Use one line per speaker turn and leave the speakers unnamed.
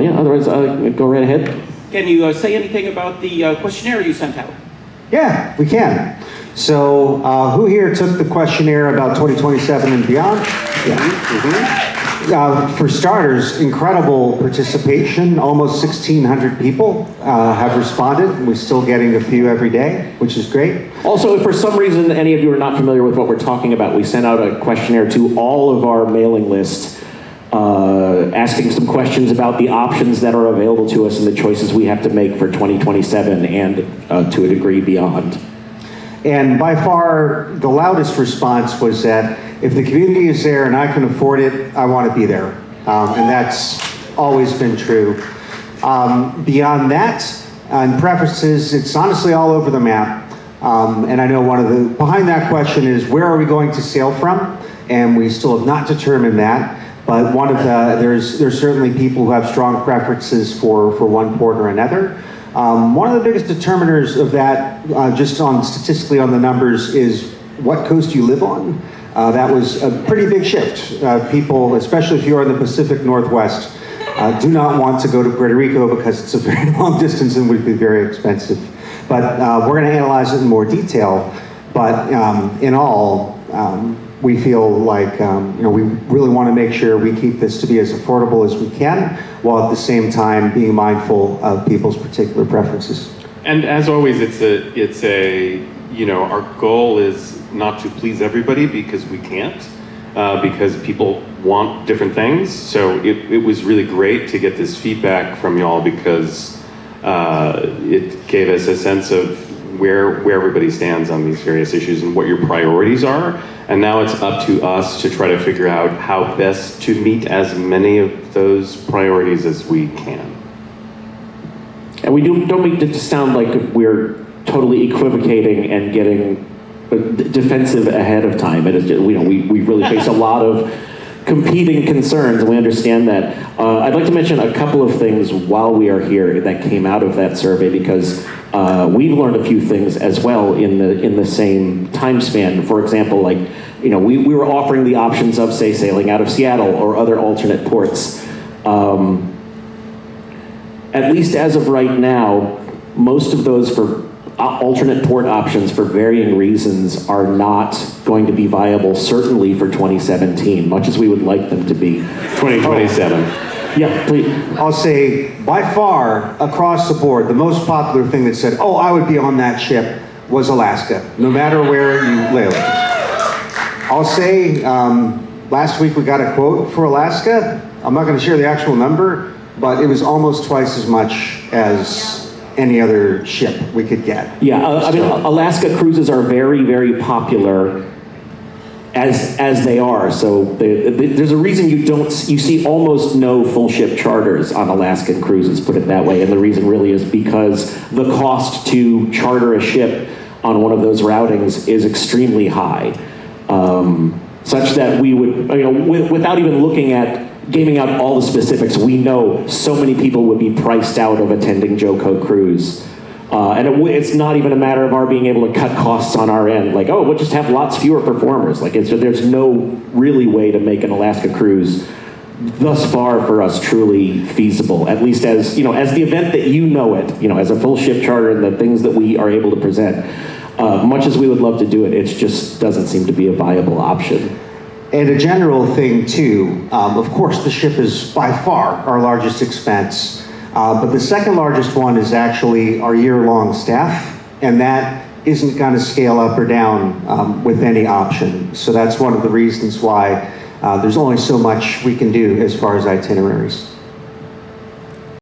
Yeah, otherwise, go right ahead.
Can you say anything about the questionnaire you sent out?
Yeah, we can. So, who here took the questionnaire about 2027 and beyond? Yeah. Mm-hmm. For starters, incredible participation. Almost 1,600 people have responded. We're still getting a few every day, which is great.
Also, if for some reason any of you are not familiar with what we're talking about, we sent out a questionnaire to all of our mailing lists, asking some questions about the options that are available to us and the choices we have to make for 2027 and to a degree beyond.
And by far, the loudest response was that if the community is there and I can afford it, I want to be there. And that's always been true. Beyond that, and preferences, it's honestly all over the map. And I know behind that question is, where are we going to sail from? And we still have not determined that. But there's certainly people who have strong preferences for one port or another. One of the biggest determiners of that, just statistically on the numbers, is what coast you live on. That was a pretty big shift. People, especially if you're in the Pacific Northwest, do not want to go to Puerto Rico because it's a very long distance and would be very expensive. But we're going to analyze it in more detail. But in all, we feel like we really want to make sure we keep this to be as affordable as we can, while at the same time being mindful of people's particular preferences.
And as always, our goal is not to please everybody because we can't, because people want different things. So it was really great to get this feedback from y'all because it gave us a sense of where everybody stands on these various issues and what your priorities are. And now it's up to us to try to figure out how best to meet as many of those priorities as we can.
And we don't make it sound like we're totally equivocating and getting defensive ahead of time. It is just, we really face a lot of competing concerns, and we understand that. I'd like to mention a couple of things while we are here that came out of that survey, because we've learned a few things as well in the same time span. For example, we were offering the options of, say, sailing out of Seattle or other alternate ports. At least as of right now, most of those for alternate port options for varying reasons are not going to be viable, certainly for 2017, much as we would like them to be.
2027.
Yeah, please.
I'll say, by far, across the board, the most popular thing that said, oh, I would be on that ship, was Alaska, no matter where you live. I'll say, last week we got a quote for Alaska. I'm not going to share the actual number, but it was almost twice as much as any other ship we could get.
Yeah, Alaska cruises are very, very popular as they are. So there's a reason you see almost no full ship charters on Alaskan cruises, put it that way. And the reason really is because the cost to charter a ship on one of those routings is extremely high, such that we would, without even looking at gaming out all the specifics, we know so many people would be priced out of attending JoCo Cruise. And it's not even a matter of our being able to cut costs on our end. Like, we'll just have lots fewer performers. There's no really way to make an Alaska cruise thus far for us truly feasible, at least as the event that it, as a full ship charter and the things that we are able to present. Much as we would love to do it, it just doesn't seem to be a viable option.
And a general thing too, of course the ship is by far our largest expense, but the second largest one is actually our year-long staff, and that isn't going to scale up or down with any option. So that's one of the reasons why there's only so much we can do as far as itineraries.